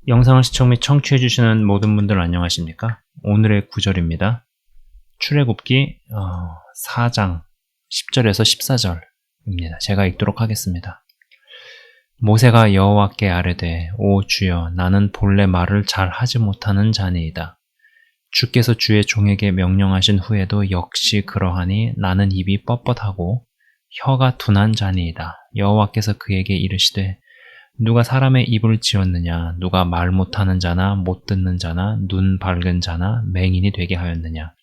영상을 시청 및 청취해주시는 모든 분들 안녕하십니까? 오늘의 구절입니다. 출애굽기 4장 10절에서 14절입니다. 제가 읽도록 하겠습니다. 모세가 여호와께 아뢰되 오 주여 나는 본래 말을 잘 하지 못하는 자니이다. 주께서 주의 종에게 명령하신 후에도 역시 그러하니 나는 입이 뻣뻣하고 혀가 둔한 자니이다. 여호와께서 그에게 이르시되 누가 사람의 입을 지었느냐? 누가 말 못하는 자나 못 듣는 자나 눈 밝은 자나 맹인이 되게 하였느냐?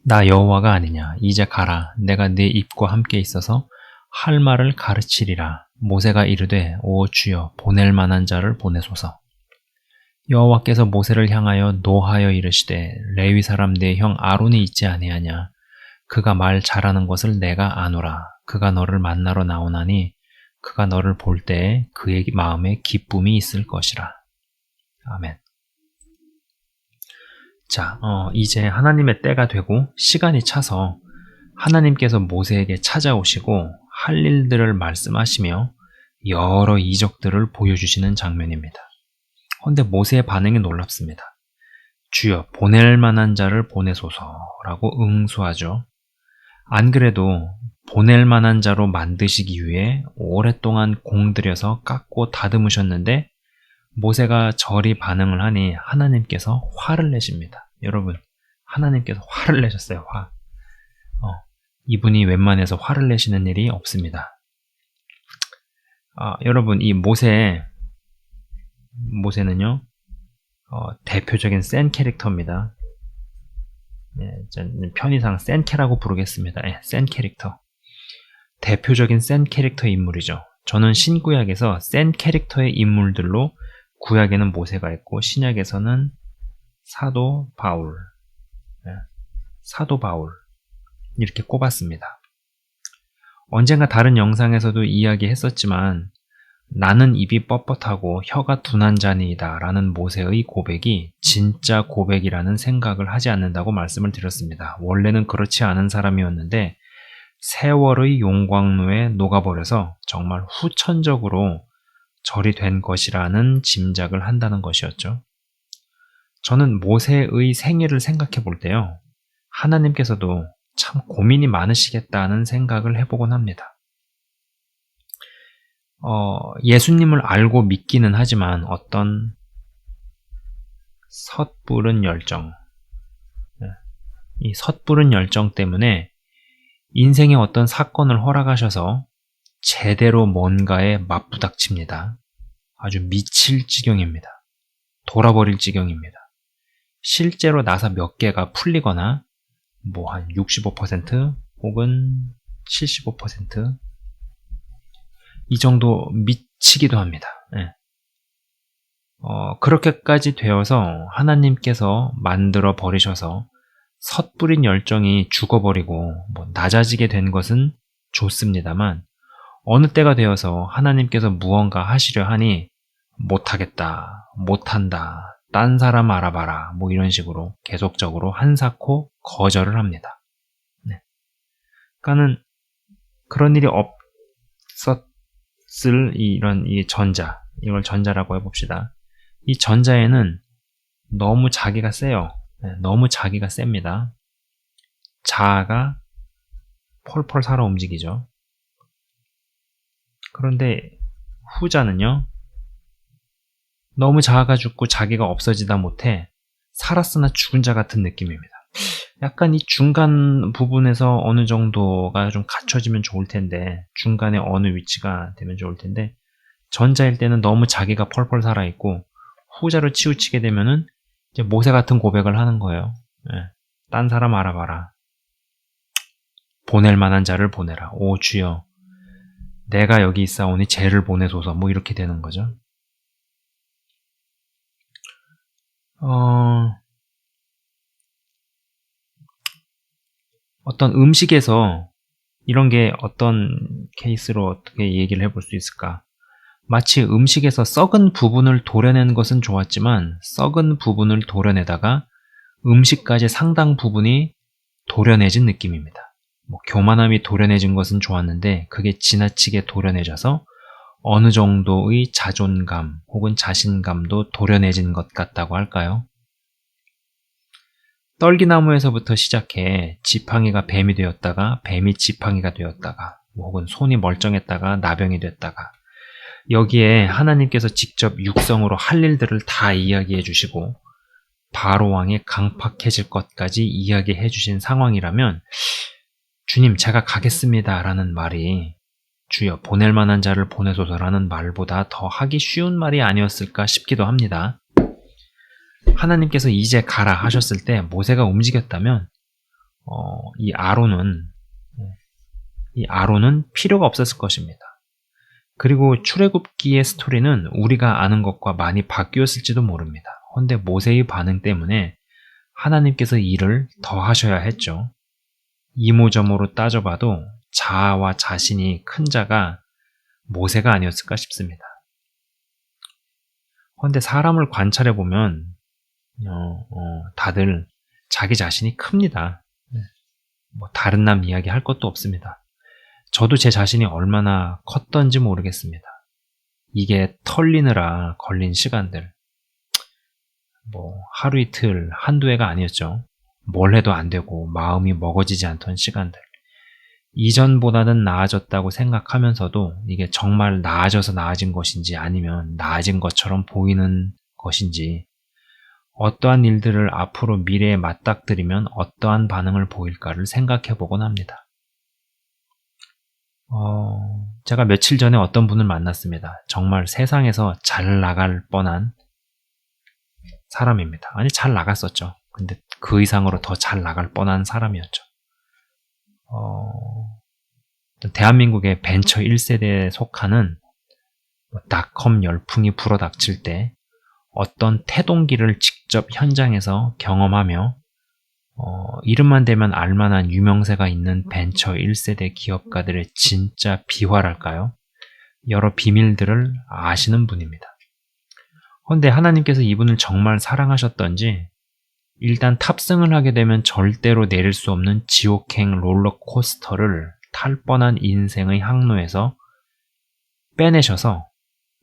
나 여호와가 아니냐? 이제 가라. 내가 네 입과 함께 있어서 할 말을 가르치리라. 모세가 이르되 오 주여 보낼 만한 자를 보내소서. 여호와께서 모세를 향하여 노하여 이르시되 레위 사람 내 형 아론이 있지 아니하냐? 그가 말 잘하는 것을 내가 아노라. 그가 너를 만나러 나오나니 그가 너를 볼 때에 그의 마음에 기쁨이 있을 것이라. 아멘. 자, 이제 하나님의 때가 되고 시간이 차서 하나님께서 모세에게 찾아오시고 할 일들을 말씀하시며 여러 이적들을 보여주시는 장면입니다. 그런데 모세의 반응이 놀랍습니다. 주여 보낼 만한 자를 보내소서라고 응수하죠. 안 그래도 보낼 만한 자로 만드시기 위해 오랫동안 공들여서 깎고 다듬으셨는데 모세가 저리 반응을 하니 하나님께서 화를 내십니다. 여러분, 하나님께서 화를 내셨어요. 화. 이분이 웬만해서 화를 내시는 일이 없습니다. 여러분, 이 모세는요, 대표적인 센 캐릭터입니다. 네, 편의상 센캐라고 부르겠습니다. 네, 센 캐릭터. 대표적인 센 캐릭터 인물이죠. 저는 신구약에서 센 캐릭터의 인물들로 구약에는 모세가 있고 신약에서는 사도 바울 이렇게 꼽았습니다. 언젠가 다른 영상에서도 이야기했었지만 나는 입이 뻣뻣하고 혀가 둔한 자니이다 라는 모세의 고백이 진짜 고백이라는 생각을 하지 않는다고 말씀을 드렸습니다. 원래는 그렇지 않은 사람이었는데 세월의 용광로에 녹아버려서 정말 후천적으로 절이 된 것이라는 짐작을 한다는 것이었죠. 저는 모세의 생애를 생각해 볼 때요, 하나님께서도 참 고민이 많으시겠다는 생각을 해보곤 합니다. 예수님을 알고 믿기는 하지만 어떤 섣부른 열정, 이 섣부른 열정 때문에 인생의 어떤 사건을 허락하셔서 제대로 뭔가에 맞부닥칩니다. 아주 미칠 지경입니다. 돌아버릴 지경입니다. 실제로 나사 몇 개가 풀리거나 뭐 한 65% 혹은 75% 이 정도 미치기도 합니다. 네. 그렇게까지 되어서 하나님께서 만들어 버리셔서 섣부린 열정이 죽어버리고 낮아지게 된 것은 좋습니다만 어느 때가 되어서 하나님께서 무언가 하시려 하니 못하겠다, 못한다, 딴 사람 알아봐라 이런 식으로 계속적으로 한사코 거절을 합니다. 네. 그러니까는 그런 일이 없었을 이 전자, 이걸 전자라고 해봅시다. 이 전자에는 너무 자기가 세요. 네, 너무 자기가 셉니다. 자아가 폴폴 살아 움직이죠. 그런데 후자는요, 너무 자아가 죽고 자기가 없어지다 못해 살았으나 죽은 자 같은 느낌입니다. 약간 이 중간 부분에서 어느 정도가 좀 갖춰지면 좋을 텐데, 중간에 어느 위치가 되면 좋을 텐데, 전자일 때는 너무 자기가 펄펄 살아있고 후자로 치우치게 되면은 이제 모세 같은 고백을 하는 거예요. 네. 딴 사람 알아봐라. 보낼 만한 자를 보내라. 오 주여 내가 여기 있사오니 쟤를 보내소서. 이렇게 되는 거죠. 어떤 음식에서 이런 게 어떤 케이스로 어떻게 얘기를 해볼 수 있을까? 마치 음식에서 썩은 부분을 도려내는 것은 좋았지만 썩은 부분을 도려내다가 음식까지 상당 부분이 도려내진 느낌입니다. 교만함이 도려내진 것은 좋았는데 그게 지나치게 도려내져서 어느 정도의 자존감 혹은 자신감도 도려내진 것 같다고 할까요? 떨기나무에서부터 시작해 지팡이가 뱀이 되었다가 뱀이 지팡이가 되었다가 혹은 손이 멀쩡했다가 나병이 됐다가 여기에 하나님께서 직접 육성으로 할 일들을 다 이야기해 주시고 바로왕이 강팍해질 것까지 이야기해 주신 상황이라면 주님 제가 가겠습니다 라는 말이 주여 보낼 만한 자를 보내소서라는 말보다 더 하기 쉬운 말이 아니었을까 싶기도 합니다. 하나님께서 이제 가라 하셨을 때 모세가 움직였다면 이 아론은 필요가 없었을 것입니다. 그리고 출애굽기의 스토리는 우리가 아는 것과 많이 바뀌었을지도 모릅니다. 그런데 모세의 반응 때문에 하나님께서 일을 더 하셔야 했죠. 이모저모로 따져봐도 자아와 자신이 큰 자가 모세가 아니었을까 싶습니다. 그런데 사람을 관찰해보면 다들 자기 자신이 큽니다. 다른 남 이야기 할 것도 없습니다. 저도 제 자신이 얼마나 컸던지 모르겠습니다. 이게 털리느라 걸린 시간들 하루 이틀 한두 해가 아니었죠. 뭘 해도 안 되고 마음이 먹어지지 않던 시간들. 이전보다는 나아졌다고 생각하면서도 이게 정말 나아져서 나아진 것인지 아니면 나아진 것처럼 보이는 것인지 어떠한 일들을 앞으로 미래에 맞닥뜨리면 어떠한 반응을 보일까를 생각해 보곤 합니다. 제가 며칠 전에 어떤 분을 만났습니다. 정말 세상에서 잘 나갈 뻔한 사람입니다. 아니, 잘 나갔었죠. 근데 그 이상으로 더 잘 나갈 뻔한 사람이었죠. 대한민국의 벤처 1세대에 속하는 닷컴 열풍이 불어닥칠 때 어떤 태동기를 직접 현장에서 경험하며 이름만 대면 알만한 유명세가 있는 벤처 1세대 기업가들의 진짜 비화랄까요? 여러 비밀들을 아시는 분입니다. 그런데 하나님께서 이분을 정말 사랑하셨던지 일단 탑승을 하게 되면 절대로 내릴 수 없는 지옥행 롤러코스터를 탈 뻔한 인생의 항로에서 빼내셔서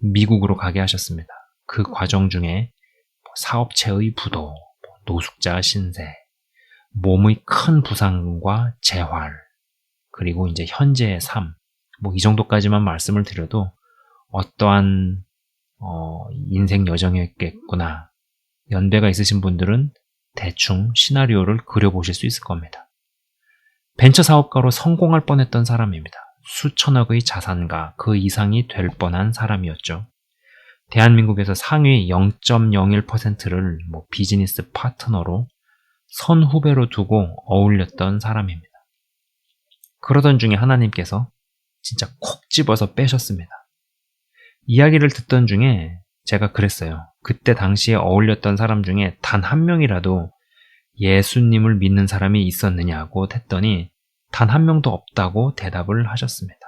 미국으로 가게 하셨습니다. 그 과정 중에 사업체의 부도, 노숙자 신세, 몸의 큰 부상과 재활, 그리고 이제 현재의 삶, 이 정도까지만 말씀을 드려도 어떠한 인생 여정이었겠구나. 연배가 있으신 분들은 대충 시나리오를 그려보실 수 있을 겁니다. 벤처 사업가로 성공할 뻔했던 사람입니다. 수천억의 자산가, 그 이상이 될 뻔한 사람이었죠. 대한민국에서 상위 0.01%를 비즈니스 파트너로 선후배로 두고 어울렸던 사람입니다. 그러던 중에 하나님께서 진짜 콕 집어서 빼셨습니다. 이야기를 듣던 중에 제가 그랬어요. 그때 당시에 어울렸던 사람 중에 단 한 명이라도 예수님을 믿는 사람이 있었느냐고 했더니 단 한 명도 없다고 대답을 하셨습니다.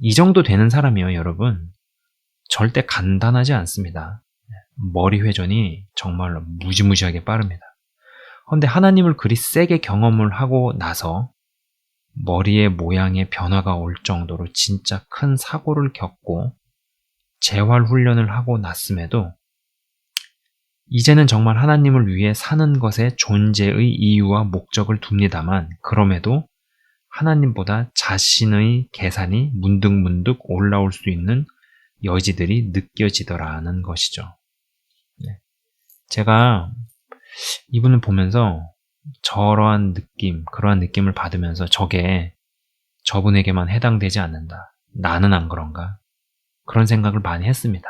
이 정도 되는 사람이요, 여러분. 절대 간단하지 않습니다. 머리 회전이 정말로 무지무지하게 빠릅니다. 그런데 하나님을 그리 세게 경험을 하고 나서 머리의 모양의 변화가 올 정도로 진짜 큰 사고를 겪고 재활 훈련을 하고 났음에도 이제는 정말 하나님을 위해 사는 것에 존재의 이유와 목적을 둡니다만 그럼에도 하나님보다 자신의 계산이 문득문득 올라올 수 있는 여지들이 느껴지더라는 것이죠. 제가 이분을 보면서 그러한 느낌을 받으면서 저게 저분에게만 해당되지 않는다. 나는 안 그런가? 그런 생각을 많이 했습니다.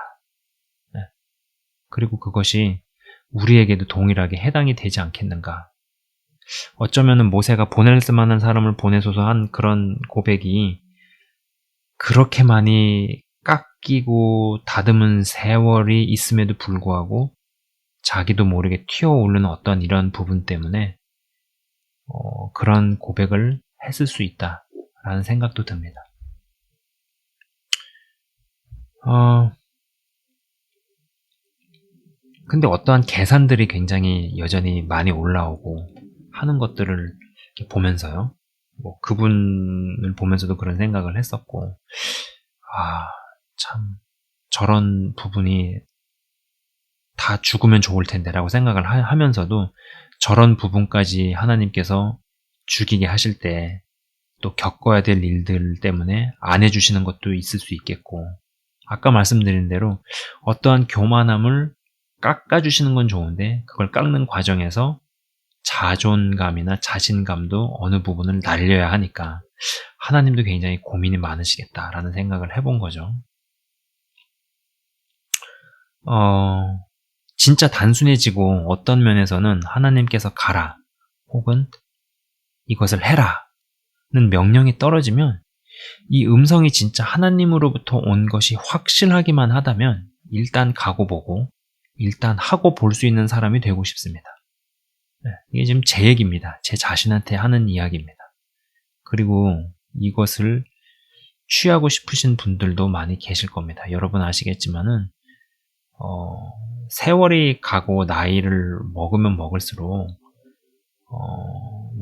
그리고 그것이 우리에게도 동일하게 해당이 되지 않겠는가? 어쩌면은 모세가 보낼 만한 사람을 보내소서 한 그런 고백이 그렇게 많이 깎이고 다듬은 세월이 있음에도 불구하고 자기도 모르게 튀어오르는 어떤 이런 부분 때문에 그런 고백을 했을 수 있다라는 생각도 듭니다. 근데 어떠한 계산들이 굉장히 여전히 많이 올라오고 하는 것들을 보면서요. 뭐 그분을 보면서도 그런 생각을 했었고, 참 저런 부분이 다 죽으면 좋을 텐데라고 생각을 하면서도 저런 부분까지 하나님께서 죽이게 하실 때 또 겪어야 될 일들 때문에 안 해주시는 것도 있을 수 있겠고, 아까 말씀드린 대로 어떠한 교만함을 깎아주시는 건 좋은데 그걸 깎는 과정에서 자존감이나 자신감도 어느 부분을 날려야 하니까 하나님도 굉장히 고민이 많으시겠다라는 생각을 해본 거죠. 진짜 단순해지고 어떤 면에서는 하나님께서 가라 혹은 이것을 해라는 명령이 떨어지면 이 음성이 진짜 하나님으로부터 온 것이 확실하기만 하다면 일단 가고 보고 일단 하고 볼 수 있는 사람이 되고 싶습니다. 이게 지금 제 얘기입니다. 제 자신한테 하는 이야기입니다. 그리고 이것을 취하고 싶으신 분들도 많이 계실 겁니다. 여러분 아시겠지만은 세월이 가고 나이를 먹으면 먹을수록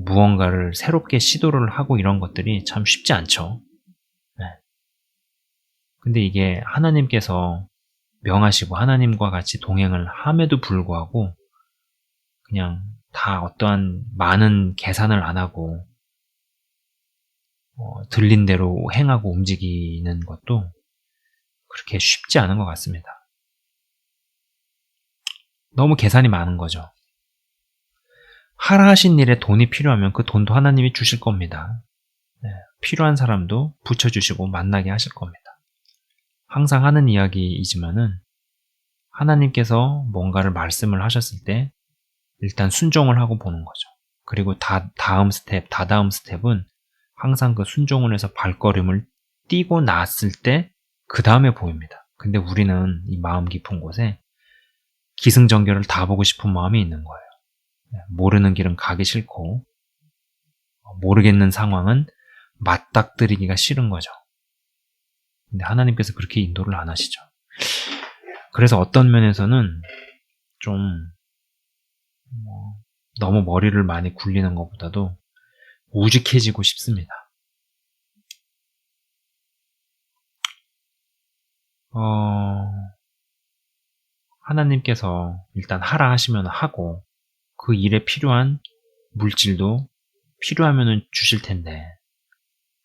무언가를 새롭게 시도를 하고 이런 것들이 참 쉽지 않죠. 근데 이게 하나님께서 명하시고 하나님과 같이 동행을 함에도 불구하고 그냥 다 어떠한 많은 계산을 안 하고 들린 대로 행하고 움직이는 것도 그렇게 쉽지 않은 것 같습니다. 너무 계산이 많은 거죠. 하라 하신 일에 돈이 필요하면 그 돈도 하나님이 주실 겁니다. 필요한 사람도 붙여주시고 만나게 하실 겁니다. 항상 하는 이야기이지만은 하나님께서 뭔가를 말씀을 하셨을 때 일단 순종을 하고 보는 거죠. 그리고 다다음 스텝은 항상 그 순종을 해서 발걸음을 띄고 났을 때 그 다음에 보입니다. 근데 우리는 이 마음 깊은 곳에 기승전결을 다 보고 싶은 마음이 있는 거예요. 모르는 길은 가기 싫고 모르겠는 상황은 맞닥뜨리기가 싫은 거죠. 근데 하나님께서 그렇게 인도를 안 하시죠. 그래서 어떤 면에서는 좀 너무 머리를 많이 굴리는 것보다도 우직해지고 싶습니다. 하나님께서 일단 하라 하시면 하고 그 일에 필요한 물질도 필요하면 주실 텐데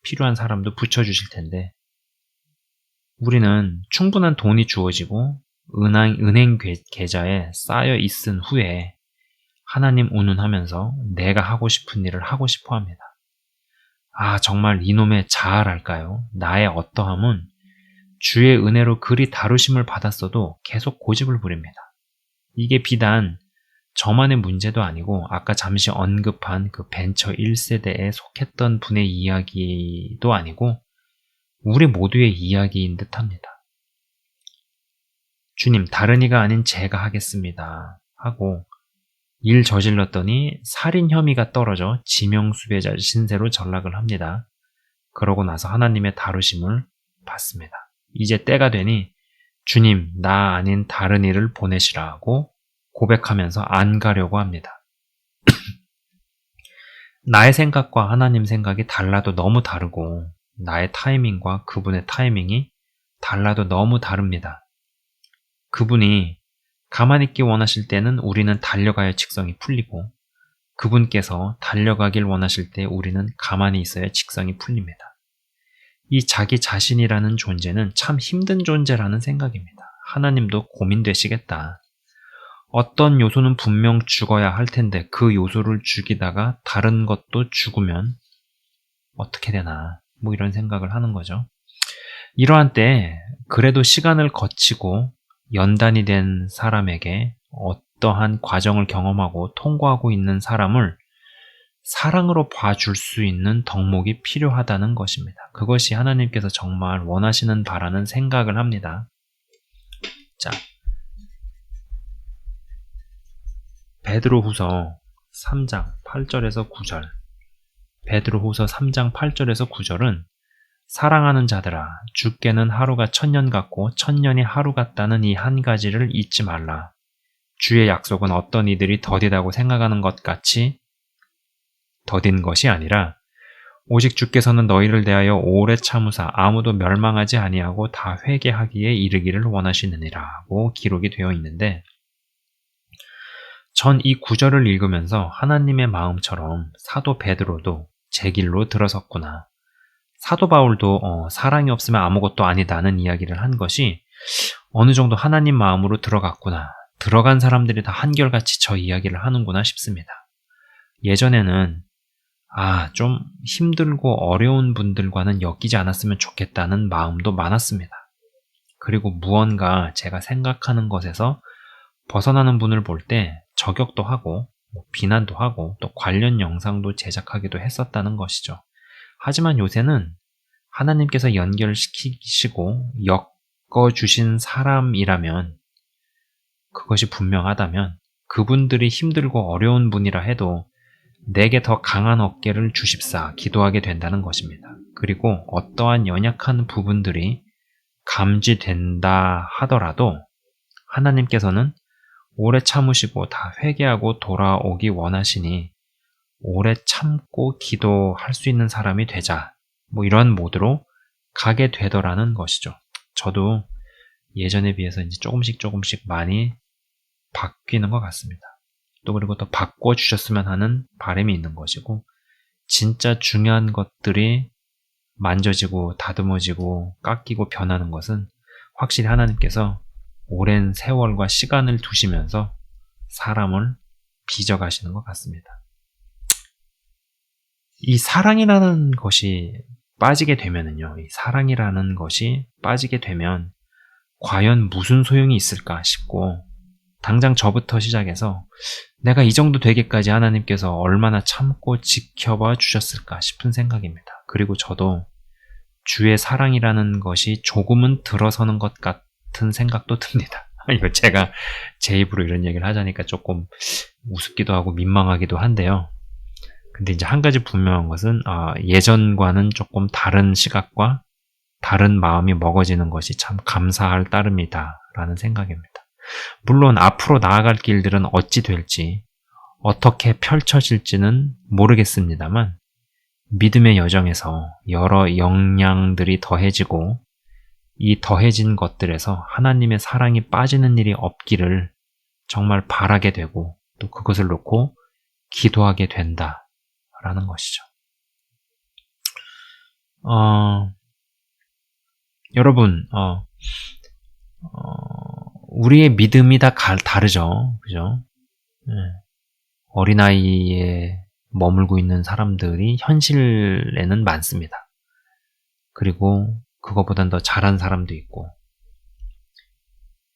필요한 사람도 붙여주실 텐데 우리는 충분한 돈이 주어지고 은행 계좌에 쌓여 있은 후에 하나님 운운하면서 내가 하고 싶은 일을 하고 싶어 합니다. 정말 이놈의 자아랄까요? 나의 어떠함은 주의 은혜로 그리 다루심을 받았어도 계속 고집을 부립니다. 이게 비단 저만의 문제도 아니고 아까 잠시 언급한 그 벤처 1세대에 속했던 분의 이야기도 아니고 우리 모두의 이야기인 듯합니다. 주님, 다른 이가 아닌 제가 하겠습니다 하고 일 저질렀더니 살인 혐의가 떨어져 지명수배자 신세로 전락을 합니다. 그러고 나서 하나님의 다루심을 받습니다. 이제 때가 되니 주님, 나 아닌 다른 이를 보내시라 하고 고백하면서 안 가려고 합니다. 나의 생각과 하나님 생각이 달라도 너무 다르고 나의 타이밍과 그분의 타이밍이 달라도 너무 다릅니다. 그분이 가만히 있기 원하실 때는 우리는 달려가야 직성이 풀리고 그분께서 달려가길 원하실 때 우리는 가만히 있어야 직성이 풀립니다. 이 자기 자신이라는 존재는 참 힘든 존재라는 생각입니다. 하나님도 고민되시겠다. 어떤 요소는 분명 죽어야 할 텐데 그 요소를 죽이다가 다른 것도 죽으면 어떻게 되나 이런 생각을 하는 거죠. 이러한 때 그래도 시간을 거치고 연단이 된 사람에게 어떠한 과정을 경험하고 통과하고 있는 사람을 사랑으로 봐줄 수 있는 덕목이 필요하다는 것입니다. 그것이 하나님께서 정말 원하시는 바라는 생각을 합니다. 자, 베드로후서 3장 8절에서 9절 베드로후서 3장 8절에서 9절은 사랑하는 자들아 주께는 하루가 1000년 같고 1000년이 하루 같다는 이 한 가지를 잊지 말라. 주의 약속은 어떤 이들이 더디다고 생각하는 것 같이 더딘 것이 아니라 오직 주께서는 너희를 대하여 오래 참으사 아무도 멸망하지 아니하고 다 회개하기에 이르기를 원하시느니라고 기록이 되어 있는데, 전 이 구절을 읽으면서 하나님의 마음처럼 사도 베드로도 제 길로 들어섰구나, 사도 바울도 사랑이 없으면 아무것도 아니다는 이야기를 한 것이 어느 정도 하나님 마음으로 들어갔구나, 들어간 사람들이 다 한결같이 저 이야기를 하는구나 싶습니다. 예전에는 좀 힘들고 어려운 분들과는 엮이지 않았으면 좋겠다는 마음도 많았습니다. 그리고 무언가 제가 생각하는 것에서 벗어나는 분을 볼 때 저격도 하고 비난도 하고 또 관련 영상도 제작하기도 했었다는 것이죠. 하지만 요새는 하나님께서 연결시키시고 엮어주신 사람이라면, 그것이 분명하다면 그분들이 힘들고 어려운 분이라 해도 내게 더 강한 어깨를 주십사 기도하게 된다는 것입니다. 그리고 어떠한 연약한 부분들이 감지된다 하더라도 하나님께서는 오래 참으시고 다 회개하고 돌아오기 원하시니 오래 참고 기도할 수 있는 사람이 되자, 이런 모드로 가게 되더라는 것이죠. 저도 예전에 비해서 이제 조금씩 많이 바뀌는 것 같습니다. 또 그리고 더 바꿔주셨으면 하는 바람이 있는 것이고, 진짜 중요한 것들이 만져지고 다듬어지고 깎이고 변하는 것은 확실히 하나님께서 오랜 세월과 시간을 두시면서 사람을 빚어가시는 것 같습니다. 이 사랑이라는 것이 빠지게 되면은요, 이 사랑이라는 것이 빠지게 되면 과연 무슨 소용이 있을까 싶고, 당장 저부터 시작해서 내가 이 정도 되기까지 하나님께서 얼마나 참고 지켜봐 주셨을까 싶은 생각입니다. 그리고 저도 주의 사랑이라는 것이 조금은 들어서는 것 같은 생각도 듭니다. 이거 제가 제 입으로 이런 얘기를 하자니까 조금 우습기도 하고 민망하기도 한데요. 근데 이제 한 가지 분명한 것은 예전과는 조금 다른 시각과 다른 마음이 먹어지는 것이 참 감사할 따름이다 라는 생각입니다. 물론 앞으로 나아갈 길들은 어찌 될지, 어떻게 펼쳐질지는 모르겠습니다만, 믿음의 여정에서 여러 역량들이 더해지고 이 더해진 것들에서 하나님의 사랑이 빠지는 일이 없기를 정말 바라게 되고, 또 그것을 놓고 기도하게 된다라는 것이죠. 여러분, 우리의 믿음이 다 다르죠. 그죠? 네. 어린아이에 머물고 있는 사람들이 현실에는 많습니다. 그리고 그거보단 더 잘한 사람도 있고,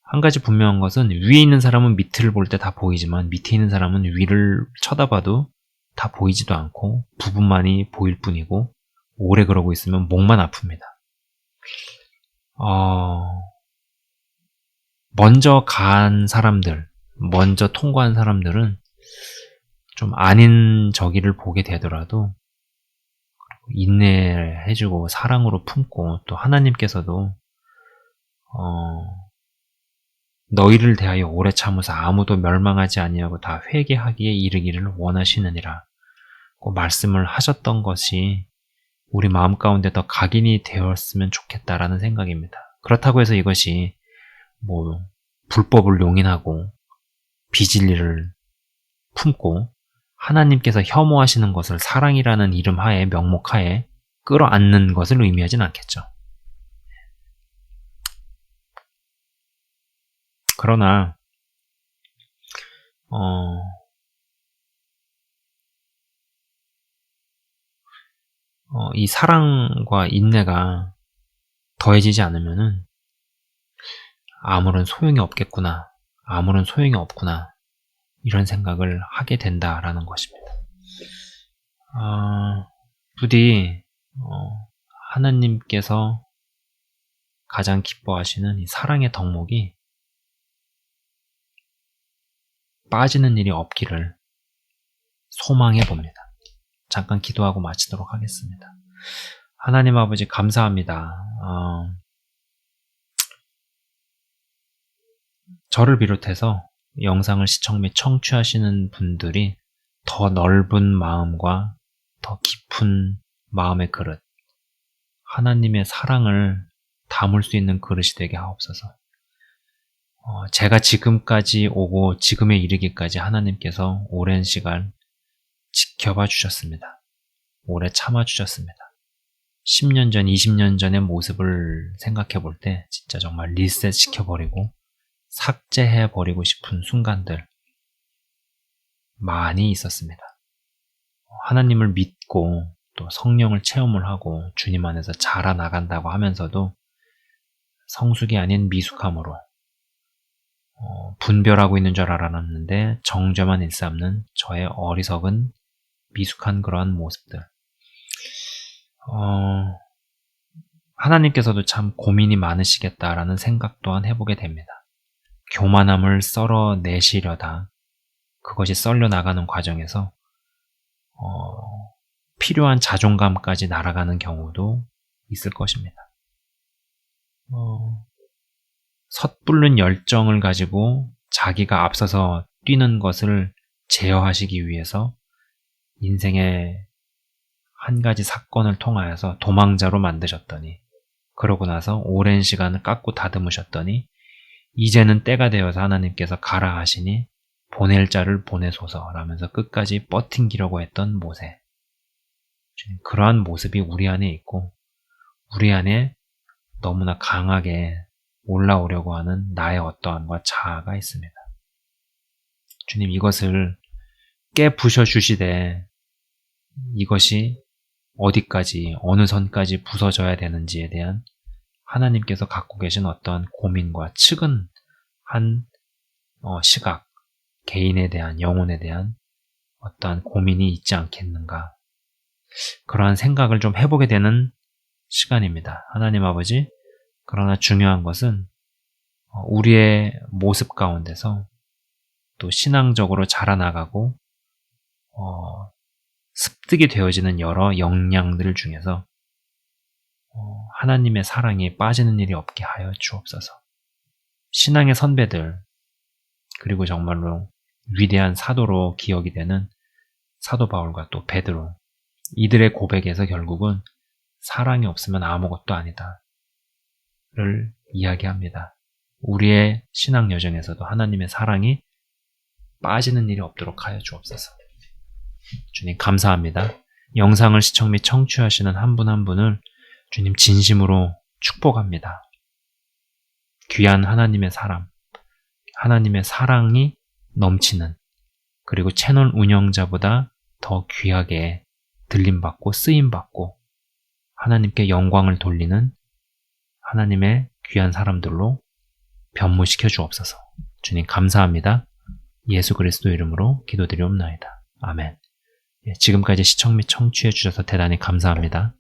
한 가지 분명한 것은 위에 있는 사람은 밑을 볼 때 다 보이지만 밑에 있는 사람은 위를 쳐다봐도 다 보이지도 않고 부분만이 보일 뿐이고, 오래 그러고 있으면 목만 아픕니다. 먼저 간 사람들, 먼저 통과한 사람들은 좀 아닌 저기를 보게 되더라도 인내해주고 사랑으로 품고, 또 하나님께서도 너희를 대하여 오래 참으사 아무도 멸망하지 아니하고 다 회개하기에 이르기를 원하시느니라 그 말씀을 하셨던 것이 우리 마음 가운데 더 각인이 되었으면 좋겠다라는 생각입니다. 그렇다고 해서 이것이 불법을 용인하고 비진리를 품고 하나님께서 혐오하시는 것을 사랑이라는 이름 하에, 명목 하에 끌어안는 것을 의미하진 않겠죠. 그러나 이 사랑과 인내가 더해지지 않으면은 아무런 소용이 없겠구나, 아무런 소용이 없구나, 이런 생각을 하게 된다라는 것입니다. 부디 하나님께서 가장 기뻐하시는 이 사랑의 덕목이 빠지는 일이 없기를 소망해 봅니다. 잠깐 기도하고 마치도록 하겠습니다. 하나님 아버지 감사합니다. 저를 비롯해서 영상을 시청 및 청취하시는 분들이 더 넓은 마음과 더 깊은 마음의 그릇, 하나님의 사랑을 담을 수 있는 그릇이 되게 하옵소서. 제가 지금까지 오고 지금에 이르기까지 하나님께서 오랜 시간 지켜봐 주셨습니다. 오래 참아 주셨습니다. 10년 전, 20년 전의 모습을 생각해 볼 때 진짜 정말 리셋 시켜버리고 삭제해버리고 싶은 순간들 많이 있었습니다. 하나님을 믿고 또 성령을 체험을 하고 주님 안에서 자라나간다고 하면서도 성숙이 아닌 미숙함으로 분별하고 있는 줄 알았는데 정죄만 일삼는 저의 어리석은 미숙한 그러한 모습들. 하나님께서도 참 고민이 많으시겠다라는 생각 또한 해보게 됩니다. 교만함을 썰어내시려다 그것이 썰려 나가는 과정에서 필요한 자존감까지 날아가는 경우도 있을 것입니다. 섣부른 열정을 가지고 자기가 앞서서 뛰는 것을 제어하시기 위해서 인생의 한 가지 사건을 통하여서 도망자로 만드셨더니 그러고 나서 오랜 시간을 깎고 다듬으셨더니 이제는 때가 되어서 하나님께서 가라 하시니 보낼 자를 보내소서라면서 끝까지 버팅기려고 했던 모세. 그러한 모습이 우리 안에 있고 우리 안에 너무나 강하게 올라오려고 하는 나의 어떠함과 자아가 있습니다. 주님 이것을 깨부셔 주시되 이것이 어디까지 어느 선까지 부서져야 되는지에 대한 하나님께서 갖고 계신 어떠한 고민과 측은한 시각, 개인에 대한 영혼에 대한 어떠한 고민이 있지 않겠는가 그러한 생각을 좀 해보게 되는 시간입니다. 하나님 아버지, 그러나 중요한 것은 우리의 모습 가운데서 또 신앙적으로 자라나가고 습득이 되어지는 여러 역량들 중에서 하나님의 사랑이 빠지는 일이 없게 하여 주옵소서. 신앙의 선배들 그리고 정말로 위대한 사도로 기억이 되는 사도 바울과 또 베드로 이들의 고백에서 결국은 사랑이 없으면 아무것도 아니다 를 이야기합니다. 우리의 신앙 여정에서도 하나님의 사랑이 빠지는 일이 없도록 하여 주옵소서. 주님 감사합니다. 영상을 시청 및 청취하시는 한 분 한 분을 주님 진심으로 축복합니다. 귀한 하나님의 사람, 하나님의 사랑이 넘치는 그리고 채널 운영자보다 더 귀하게 들림받고 쓰임받고 하나님께 영광을 돌리는 하나님의 귀한 사람들로 변모시켜 주옵소서. 주님 감사합니다. 예수 그리스도 이름으로 기도드리옵나이다. 아멘. 지금까지 시청 및 청취해 주셔서 대단히 감사합니다.